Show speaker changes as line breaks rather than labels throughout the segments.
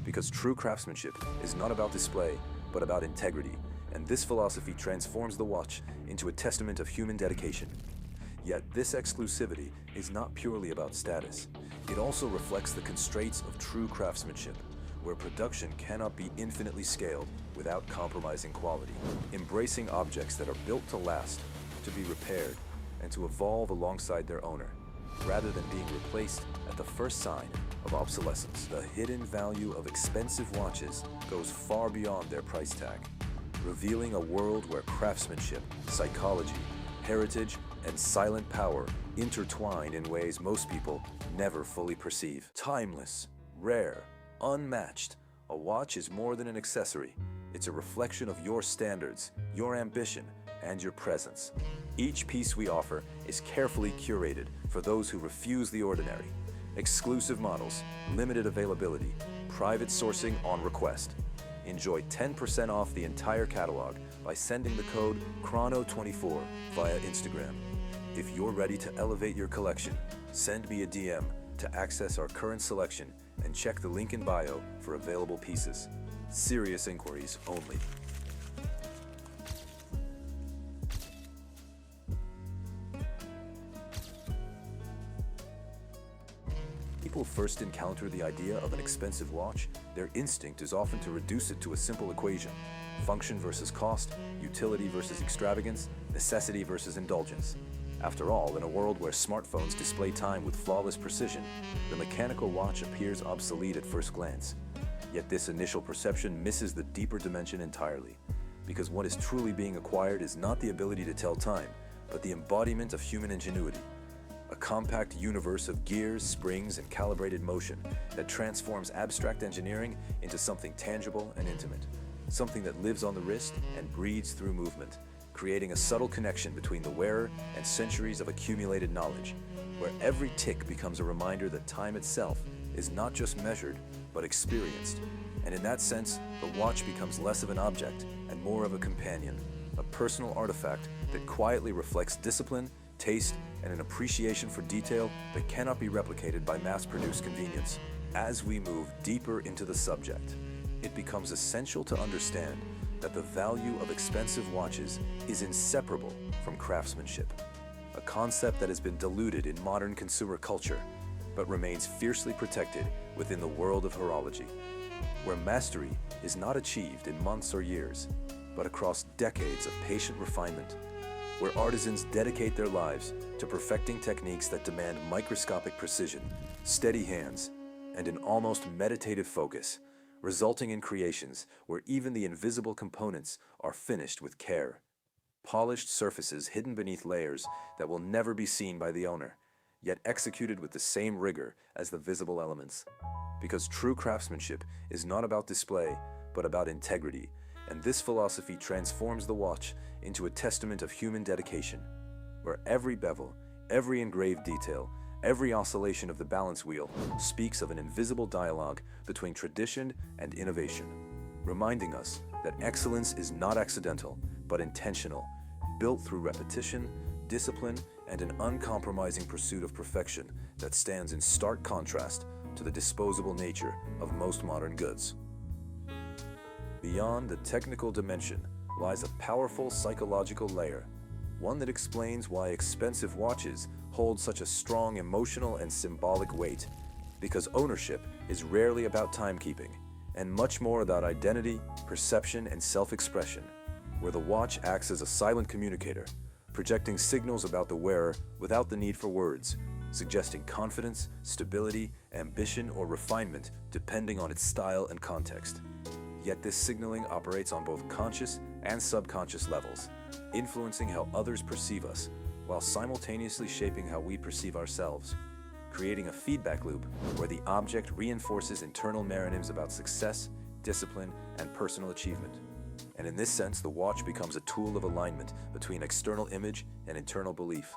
because true craftsmanship is not about display, but about integrity, and this philosophy transforms the watch into a testament of human dedication. Yet this exclusivity is not purely about status. It also reflects the constraints of true craftsmanship, where production cannot be infinitely scaled without compromising quality. Embracing objects that are built to last, to be repaired, and to evolve alongside their owner, rather than being replaced at the first sign of obsolescence. The hidden value of expensive watches goes far beyond their price tag, revealing a world where craftsmanship, psychology, heritage, and silent power intertwine in ways most people never fully perceive. Timeless, rare, unmatched, a watch is more than an accessory. It's a reflection of your standards, your ambition, and your presence. Each piece we offer is carefully curated for those who refuse the ordinary. Exclusive models, limited availability, private sourcing on request. Enjoy 10% off the entire catalog by sending the code CHRONO24 via Instagram. If you're ready to elevate your collection, send me a DM to access our current selection and check the link in bio for available pieces. Serious inquiries only. People first encounter the idea of an expensive watch, their instinct is often to reduce it to a simple equation: function versus cost, utility versus extravagance, necessity versus indulgence. After all, in a world where smartphones display time with flawless precision, the mechanical watch appears obsolete at first glance. Yet this initial perception misses the deeper dimension entirely, because what is truly being acquired is not the ability to tell time, but the embodiment of human ingenuity. A compact universe of gears, springs, and calibrated motion that transforms abstract engineering into something tangible and intimate, something that lives on the wrist and breathes through movement, creating a subtle connection between the wearer and centuries of accumulated knowledge, where every tick becomes a reminder that time itself is not just measured, but experienced. And in that sense, the watch becomes less of an object and more of a companion, a personal artifact that quietly reflects discipline, taste, and an appreciation for detail that cannot be replicated by mass-produced convenience. As we move deeper into the subject, it becomes essential to understand that the value of expensive watches is inseparable from craftsmanship, a concept that has been diluted in modern consumer culture, but remains fiercely protected within the world of horology, where mastery is not achieved in months or years, but across decades of patient refinement, where artisans dedicate their lives to perfecting techniques that demand microscopic precision, steady hands, and an almost meditative focus, resulting in creations where even the invisible components are finished with care. Polished surfaces hidden beneath layers that will never be seen by the owner, yet executed with the same rigor as the visible elements. Because true craftsmanship is not about display, but about integrity, and this philosophy transforms the watch into a testament of human dedication, where every bevel, every engraved detail, every oscillation of the balance wheel speaks of an invisible dialogue between tradition and innovation, reminding us that excellence is not accidental, but intentional, built through repetition, discipline, and an uncompromising pursuit of perfection that stands in stark contrast to the disposable nature of most modern goods. Beyond the technical dimension lies a powerful psychological layer, one that explains why expensive watches hold such a strong emotional and symbolic weight, because ownership is rarely about timekeeping, and much more about identity, perception, and self-expression, where the watch acts as a silent communicator, projecting signals about the wearer without the need for words, suggesting confidence, stability, ambition, or refinement depending on its style and context. Yet this signaling operates on both conscious and subconscious levels, influencing how others perceive us, while simultaneously shaping how we perceive ourselves, creating a feedback loop where the object reinforces internal narratives about success, discipline, and personal achievement. And in this sense, the watch becomes a tool of alignment between external image and internal belief,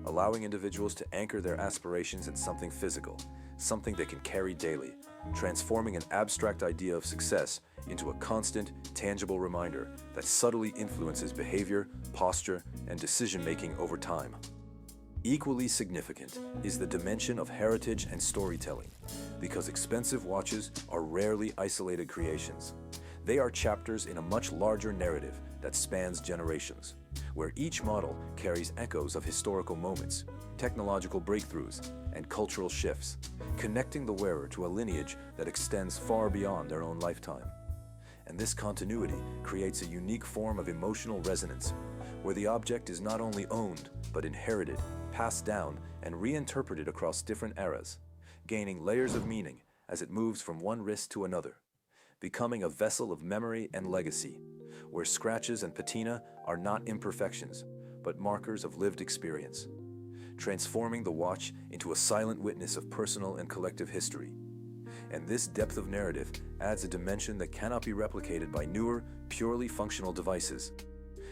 allowing individuals to anchor their aspirations in something physical, something they can carry daily, transforming an abstract idea of success into a constant, tangible reminder that subtly influences behavior, posture, and decision-making over time. Equally significant is the dimension of heritage and storytelling, because expensive watches are rarely isolated creations. They are chapters in a much larger narrative that spans generations, where each model carries echoes of historical moments, technological breakthroughs, and cultural shifts, connecting the wearer to a lineage that extends far beyond their own lifetime. And this continuity creates a unique form of emotional resonance, where the object is not only owned, but inherited, passed down, and reinterpreted across different eras, gaining layers of meaning as it moves from one wrist to another, becoming a vessel of memory and legacy, where scratches and patina are not imperfections, but markers of lived experience, transforming the watch into a silent witness of personal and collective history. And this depth of narrative adds a dimension that cannot be replicated by newer, purely functional devices,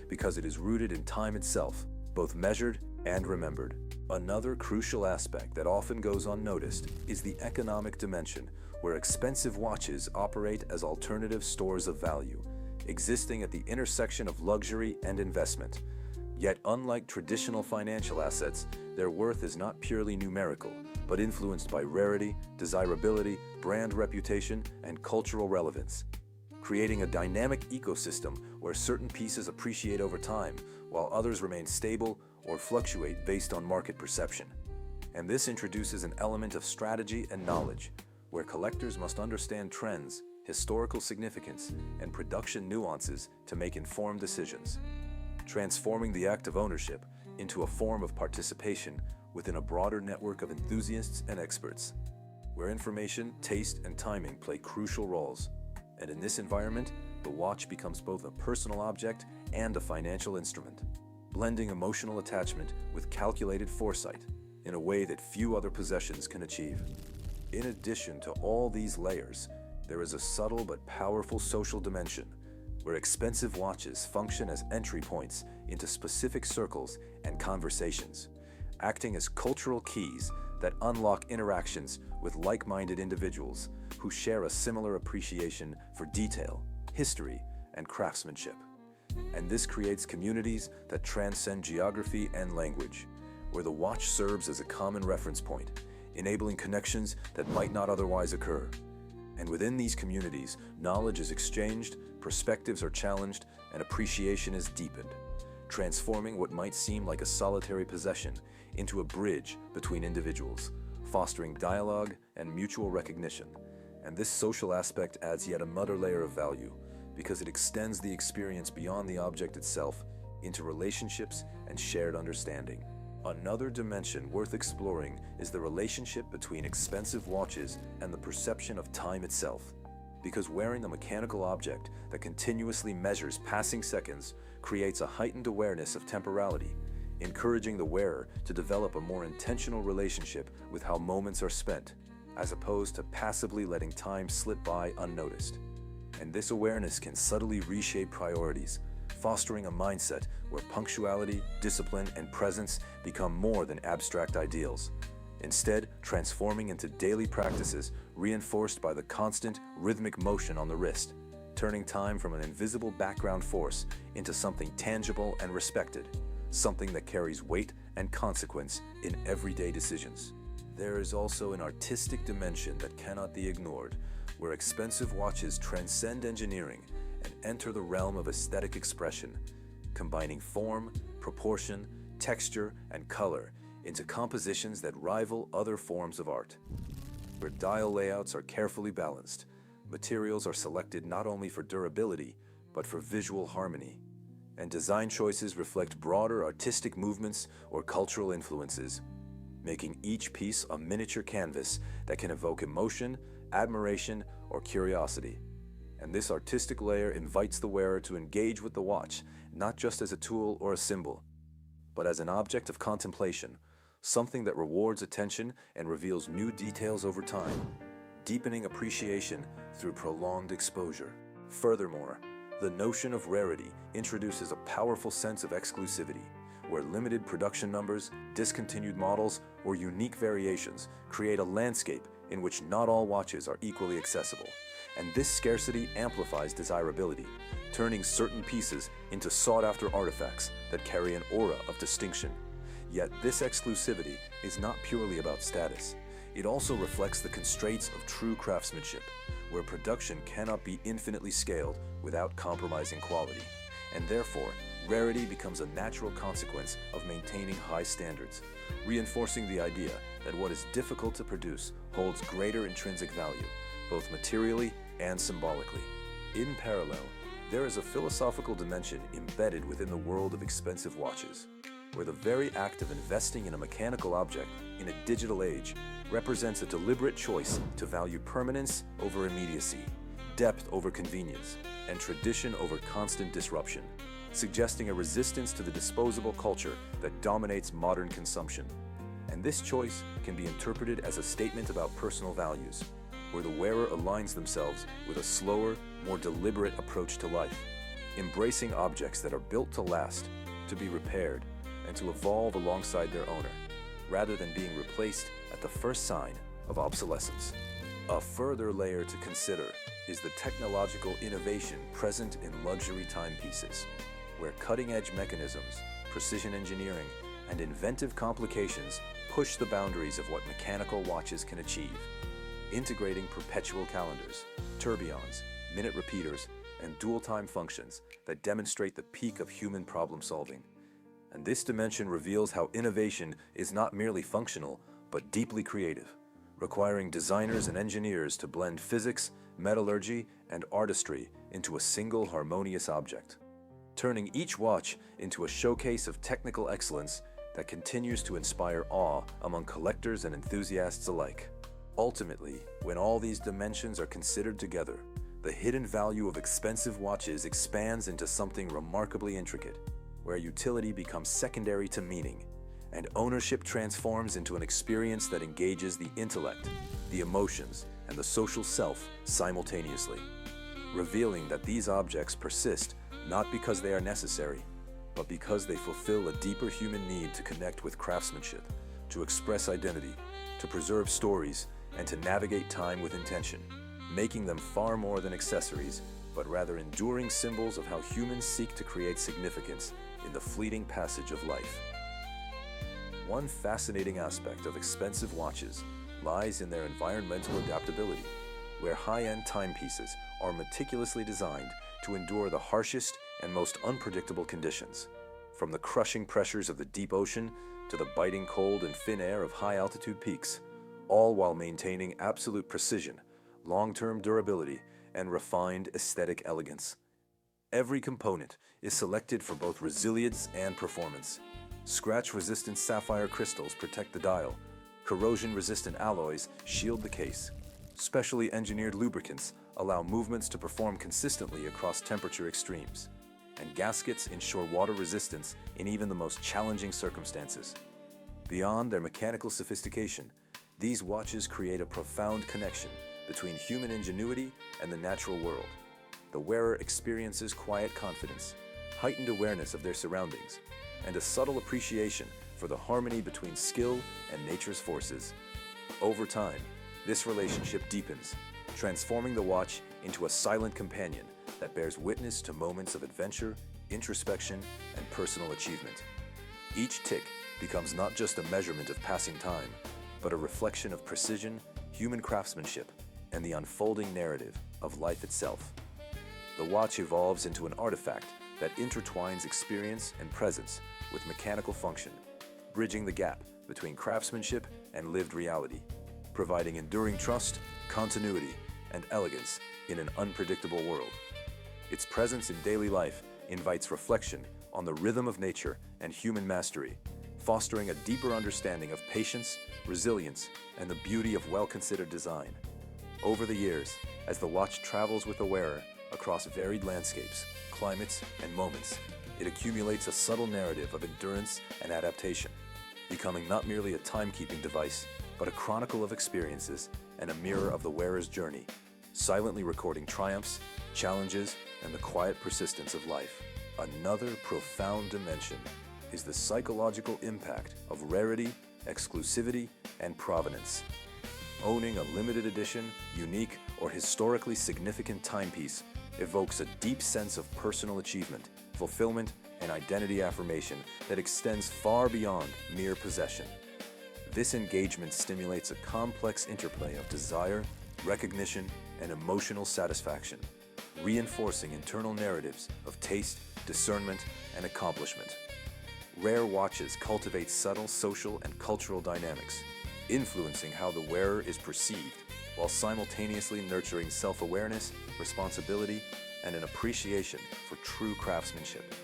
because it is rooted in time itself, both measured and remembered. Another crucial aspect that often goes unnoticed is the economic dimension, where expensive watches operate as alternative stores of value, existing at the intersection of luxury and investment. Yet, unlike traditional financial assets, their worth is not purely numerical, but influenced by rarity, desirability, brand reputation, and cultural relevance, creating a dynamic ecosystem where certain pieces appreciate over time, while others remain stable or fluctuate based on market perception. And this introduces an element of strategy and knowledge, where collectors must understand trends, historical significance, and production nuances to make informed decisions, transforming the act of ownership into a form of participation within a broader network of enthusiasts and experts, where information, taste, and timing play crucial roles. And in this environment, the watch becomes both a personal object and a financial instrument, blending emotional attachment with calculated foresight in a way that few other possessions can achieve. In addition to all these layers, there is a subtle but powerful social dimension, where expensive watches function as entry points into specific circles and conversations, acting as cultural keys that unlock interactions with like-minded individuals who share a similar appreciation for detail, history, and craftsmanship. And this creates communities that transcend geography and language, where the watch serves as a common reference point, enabling connections that might not otherwise occur. And within these communities, knowledge is exchanged, perspectives are challenged, and appreciation is deepened, transforming what might seem like a solitary possession into a bridge between individuals, fostering dialogue and mutual recognition. And this social aspect adds yet another layer of value, because it extends the experience beyond the object itself into relationships and shared understanding. Another dimension worth exploring is the relationship between expensive watches and the perception of time itself, because wearing a mechanical object that continuously measures passing seconds creates a heightened awareness of temporality, encouraging the wearer to develop a more intentional relationship with how moments are spent, as opposed to passively letting time slip by unnoticed. And this awareness can subtly reshape priorities, fostering a mindset where punctuality, discipline, and presence become more than abstract ideals, instead transforming into daily practices reinforced by the constant, rhythmic motion on the wrist, turning time from an invisible background force into something tangible and respected, something that carries weight and consequence in everyday decisions. There is also an artistic dimension that cannot be ignored, where expensive watches transcend engineering and enter the realm of aesthetic expression, combining form, proportion, texture, and color into compositions that rival other forms of art, where dial layouts are carefully balanced, materials are selected not only for durability, but for visual harmony, and design choices reflect broader artistic movements or cultural influences, making each piece a miniature canvas that can evoke emotion, admiration, or curiosity. And this artistic layer invites the wearer to engage with the watch, not just as a tool or a symbol, but as an object of contemplation, something that rewards attention and reveals new details over time, deepening appreciation through prolonged exposure. Furthermore, the notion of rarity introduces a powerful sense of exclusivity, where limited production numbers, discontinued models, or unique variations create a landscape in which not all watches are equally accessible. And this scarcity amplifies desirability, turning certain pieces into sought-after artifacts that carry an aura of distinction. Yet this exclusivity is not purely about status. It also reflects the constraints of true craftsmanship, where production cannot be infinitely scaled without compromising quality, and therefore, rarity becomes a natural consequence of maintaining high standards, reinforcing the idea that what is difficult to produce holds greater intrinsic value, both materially and symbolically. In parallel, there is a philosophical dimension embedded within the world of expensive watches, where the very act of investing in a mechanical object in a digital age represents a deliberate choice to value permanence over immediacy, depth over convenience, and tradition over constant disruption, suggesting a resistance to the disposable culture that dominates modern consumption. And this choice can be interpreted as a statement about personal values, where the wearer aligns themselves with a slower, more deliberate approach to life, embracing objects that are built to last, to be repaired, and to evolve alongside their owner, rather than being replaced at the first sign of obsolescence. A further layer to consider is the technological innovation present in luxury timepieces, where cutting-edge mechanisms, precision engineering, and inventive complications push the boundaries of what mechanical watches can achieve, integrating perpetual calendars, tourbillons, minute repeaters, and dual-time functions that demonstrate the peak of human problem-solving. And this dimension reveals how innovation is not merely functional, but deeply creative, requiring designers and engineers to blend physics, metallurgy, and artistry into a single harmonious object, turning each watch into a showcase of technical excellence that continues to inspire awe among collectors and enthusiasts alike. Ultimately, when all these dimensions are considered together, the hidden value of expensive watches expands into something remarkably intricate, where utility becomes secondary to meaning, and ownership transforms into an experience that engages the intellect, the emotions, and the social self simultaneously, revealing that these objects persist not because they are necessary, but because they fulfill a deeper human need to connect with craftsmanship, to express identity, to preserve stories, and to navigate time with intention, making them far more than accessories, but rather enduring symbols of how humans seek to create significance in the fleeting passage of life. One fascinating aspect of expensive watches lies in their environmental adaptability, where high-end timepieces are meticulously designed to endure the harshest and most unpredictable conditions, from the crushing pressures of the deep ocean to the biting cold and thin air of high-altitude peaks, all while maintaining absolute precision, long-term durability, and refined aesthetic elegance. Every component is selected for both resilience and performance. Scratch-resistant sapphire crystals protect the dial, corrosion-resistant alloys shield the case, specially engineered lubricants allow movements to perform consistently across temperature extremes, and gaskets ensure water resistance in even the most challenging circumstances. Beyond their mechanical sophistication, these watches create a profound connection between human ingenuity and the natural world. The wearer experiences quiet confidence, heightened awareness of their surroundings, and a subtle appreciation for the harmony between skill and nature's forces. Over time, this relationship deepens, transforming the watch into a silent companion that bears witness to moments of adventure, introspection, and personal achievement. Each tick becomes not just a measurement of passing time, but a reflection of precision, human craftsmanship, and the unfolding narrative of life itself. The watch evolves into an artifact that intertwines experience and presence with mechanical function, bridging the gap between craftsmanship and lived reality, providing enduring trust, continuity, and elegance in an unpredictable world. Its presence in daily life invites reflection on the rhythm of nature and human mastery, fostering a deeper understanding of patience, resilience, and the beauty of well-considered design. Over the years, as the watch travels with the wearer across varied landscapes, climates, and moments, it accumulates a subtle narrative of endurance and adaptation, becoming not merely a timekeeping device, but a chronicle of experiences and a mirror of the wearer's journey, silently recording triumphs, challenges, and the quiet persistence of life. Another profound dimension is the psychological impact of rarity, exclusivity, and provenance. Owning a limited edition, unique, or historically significant timepiece evokes a deep sense of personal achievement fulfillment, and identity affirmation that extends far beyond mere possession. This engagement stimulates a complex interplay of desire, recognition, and emotional satisfaction, reinforcing internal narratives of taste, discernment, and accomplishment. Rare watches cultivate subtle social and cultural dynamics, influencing how the wearer is perceived, while simultaneously nurturing self-awareness, responsibility, and an appreciation for true craftsmanship.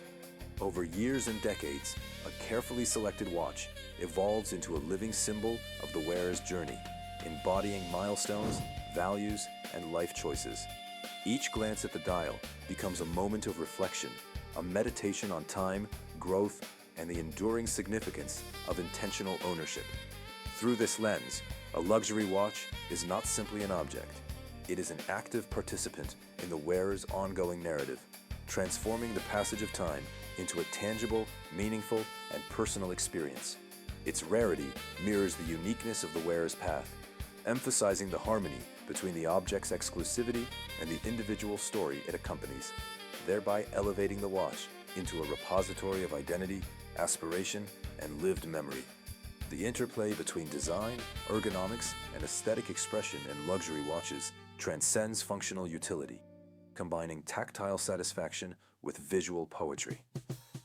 Over years and decades, a carefully selected watch evolves into a living symbol of the wearer's journey, embodying milestones, values, and life choices. Each glance at the dial becomes a moment of reflection, a meditation on time, growth, and the enduring significance of intentional ownership. Through this lens, a luxury watch is not simply an object. It is an active participant in the wearer's ongoing narrative, transforming the passage of time into a tangible, meaningful, and personal experience. Its rarity mirrors the uniqueness of the wearer's path, emphasizing the harmony between the object's exclusivity and the individual story it accompanies, thereby elevating the watch into a repository of identity, aspiration, and lived memory. The interplay between design, ergonomics, and aesthetic expression in luxury watches transcends functional utility, combining tactile satisfaction with visual poetry.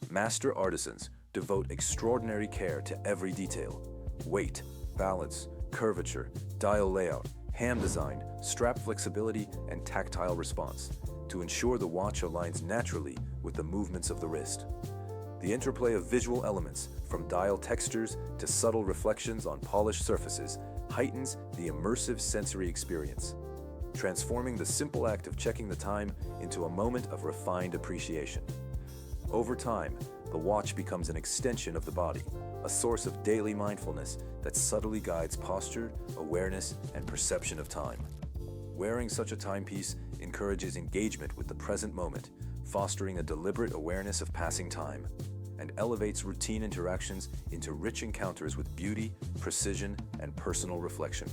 Master artisans devote extraordinary care to every detail: weight, balance, curvature, dial layout, hand design, strap flexibility, and tactile response to ensure the watch aligns naturally with the movements of the wrist. The interplay of visual elements, from dial textures to subtle reflections on polished surfaces, heightens the immersive sensory experience, transforming the simple act of checking the time into a moment of refined appreciation. Over time, the watch becomes an extension of the body, a source of daily mindfulness that subtly guides posture, awareness, and perception of time. Wearing such a timepiece encourages engagement with the present moment, fostering a deliberate awareness of passing time, and elevates routine interactions into rich encounters with beauty, precision, and personal reflection.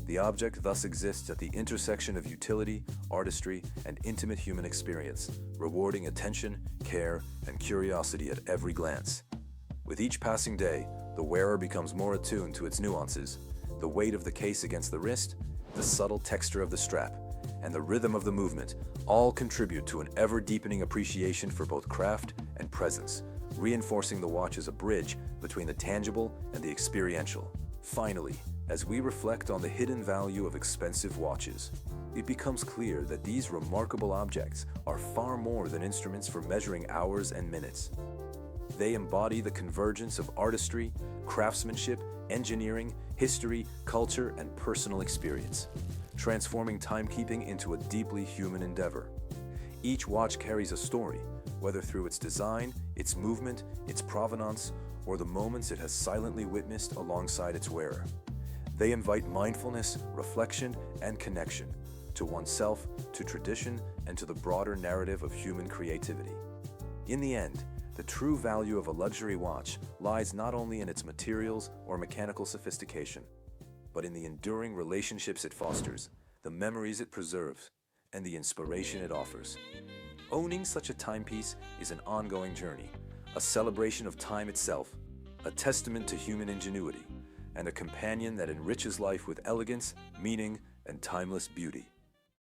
The object thus exists at the intersection of utility, artistry, and intimate human experience, rewarding attention, care, and curiosity at every glance. With each passing day, the wearer becomes more attuned to its nuances: the weight of the case against the wrist, the subtle texture of the strap, and the rhythm of the movement all contribute to an ever-deepening appreciation for both craft and presence, reinforcing the watch as a bridge between the tangible and the experiential. Finally, as we reflect on the hidden value of expensive watches, it becomes clear that these remarkable objects are far more than instruments for measuring hours and minutes. They embody the convergence of artistry, craftsmanship, engineering, history, culture, and personal experience, transforming timekeeping into a deeply human endeavor. Each watch carries a story, whether through its design, its movement, its provenance, or the moments it has silently witnessed alongside its wearer. They invite mindfulness, reflection, and connection to oneself, to tradition, and to the broader narrative of human creativity. In the end, the true value of a luxury watch lies not only in its materials or mechanical sophistication, but in the enduring relationships it fosters, the memories it preserves, and the inspiration it offers. Owning such a timepiece is an ongoing journey, a celebration of time itself, a testament to human ingenuity, and a companion that enriches life with elegance, meaning, and timeless beauty.